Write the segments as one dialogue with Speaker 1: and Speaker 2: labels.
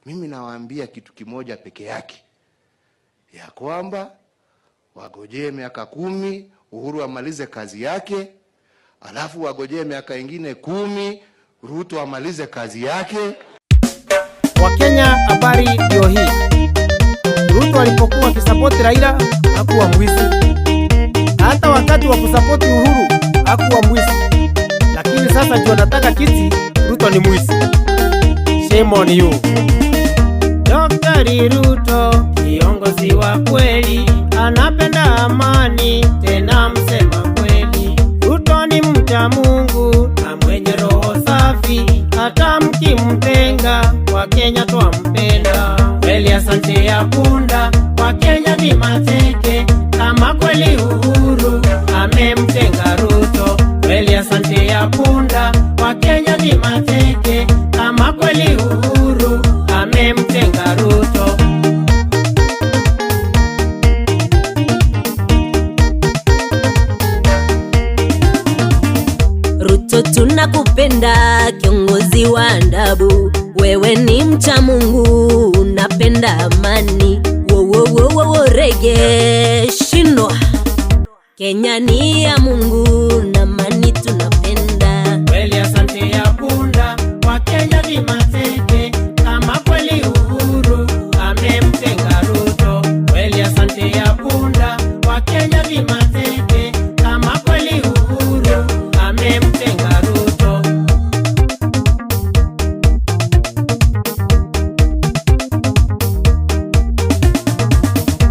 Speaker 1: Mimi nawaambia kitu kimoja peke yake, ya kwamba wagojee miaka 10 Uhuru amalize kazi yake, alafu wagojee miaka ingine 10 Ruto amalize kazi yake.
Speaker 2: Wakenya, habari ndio hii. Ruto alipokuwa akisapoti Raila hakuwa mwizi. Hata wakati wa kusapoti Uhuru hakuwa mwizi. Lakini sasa ndio anataka kiti, Ruto ni mwizi. Shame on you. Dr. Ruto, kiongozi wa kweli, anapenda amani, tena msema kweli. Ruto ni mcha Mungu na mwenye roho safi, hata mkimtenga Wakenya twampenda. Kweli asante ya punda, Wakenya ni mateke, kama kweli Uhuru amemtenga Ruto. Kweli asante ya punda, Wakenya ni mateke, kama kweli Uhuru amemtenga Ruto.
Speaker 3: Ruto tunakupenda, kiongozi wa ndabu. Wewe ni mcha Mungu, unapenda amani. Rege shindwa, Kenya ni ya Mungu na amani tunapenda.
Speaker 2: Kweli asante ya punda, Wakenya ni mateke, kama kweli Uhuru amemtenga Ruto. Kweli asante ya punda, Wakenya ni mateke, kama kweli Uhuru amemtenga Ruto.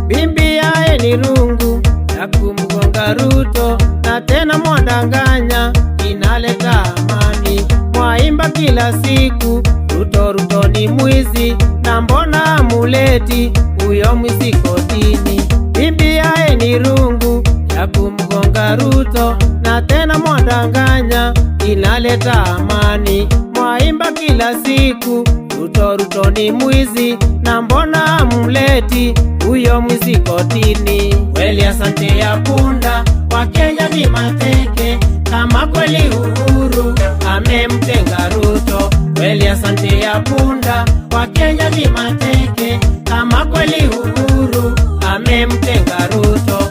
Speaker 2: Bibi yae ni rungu ya kumgonga Ruto, na tena mwadanganya, inaleta amani. Mwaimba kila siku Ruto, Ruto ni mwizi, na mbona muleti huyo mwizi kotini? Bibi yae ni rungu ya kumgonga Ruto, na tena mwadanganya, inaleta amani. Mwaimba kila siku Ruto, Ruto ni mwizi, na mbona muleti huyo mwizi kotini? Kweli asante ya punda, Wakenya ni mateke, kama kweli Uhuru amemtenga Ruto. Kweli asante ya punda, Wakenya ni mateke, kama kweli Uhuru amemtenga Ruto.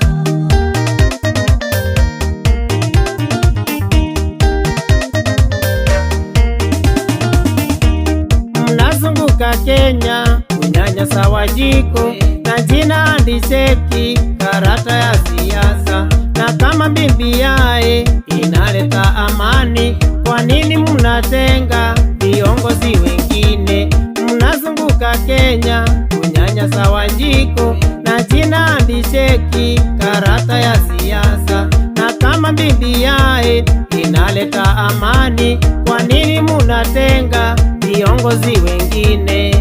Speaker 2: Mnazunguka Kenya kunyanyasa Wajiko, na jina andisheki karata ya siasa, na kama bibi yae inaleta amani, kwa nini mnatenga viongozi wengine? Mnazunguka Kenya kunyanyasa Wajiko, na jina andisheki karata ya siasa, na kama bibi yae inaleta amani, kwa nini mnatenga viongozi wengine?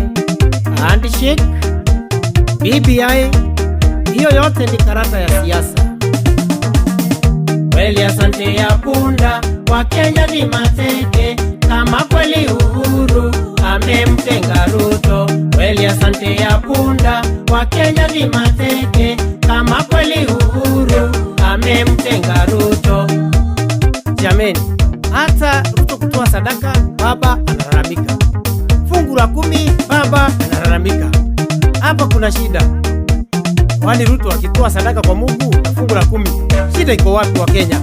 Speaker 2: Handshake, BBI, hiyo yote ni karata ya siasa. Kweli asante ya punda, Wakenya ni mateke, kama kweli Uhuru amemtenga Ruto. Kweli asante ya punda, Wakenya ni mateke, kama kweli Uhuru amemtenga Ruto. Jameni, hata Ruto kutoa sadaka baba analalamika, fungu la 10 baba analalamika. Hapa kuna shida. Kwani Ruto akitoa sadaka kwa Mungu na fungu la 10, shida iko wapi wa Kenya?